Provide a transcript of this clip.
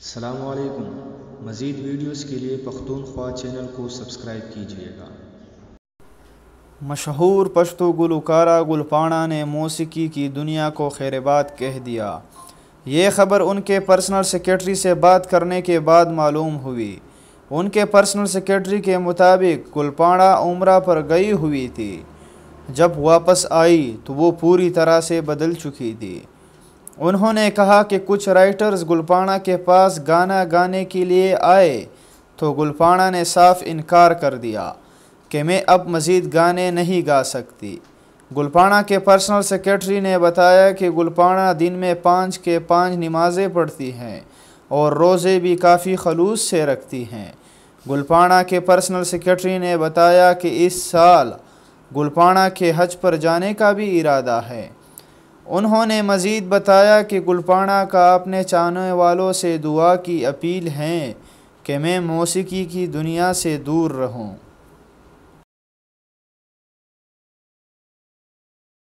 السلام علیکم۔ مزید ویڈیوز کے لیے پختونخوا چینل کو سبسکرائب کیجیے گا۔ مشہور پشتو گلوکارہ گلپانا نے موسیقی کی دنیا کو خیرباد کہہ دیا۔ یہ خبر ان کے پرسنل سیکرٹری سے بات کرنے کے بعد معلوم ہوئی۔ ان کے پرسنل سیکرٹری کے مطابق گلپانا عمرہ پر گئی ہوئی تھی۔ جب واپس آئی تو وہ پوری طرح سے بدل چکی تھی۔ انہوں نے کہا کہ کچھ رائٹرز گلپانا کے پاس گانا گانے کے لیے آئے تو گلپانا نے صاف انکار کر دیا کہ میں اب مزید گانے نہیں گا سکتی۔ گلپانا کے پرسنل سیکرٹری نے بتایا کہ گلپانا دن میں 5 کے 5 نمازیں پڑھتی ہیں اور روزے بھی کافی خلوص سے رکھتی ہیں۔ گلپانا کے پرسنل سیکرٹری نے بتایا کہ اس سال گلپانا کے حج پر جانے کا بھی ارادہ ہے۔ انہوں نے مزید بتایا کہ گلپانا کا اپنے چاہنے والوں سے دعا کی اپیل ہے کہ میں موسیقی کی دنیا سے دور رہوں۔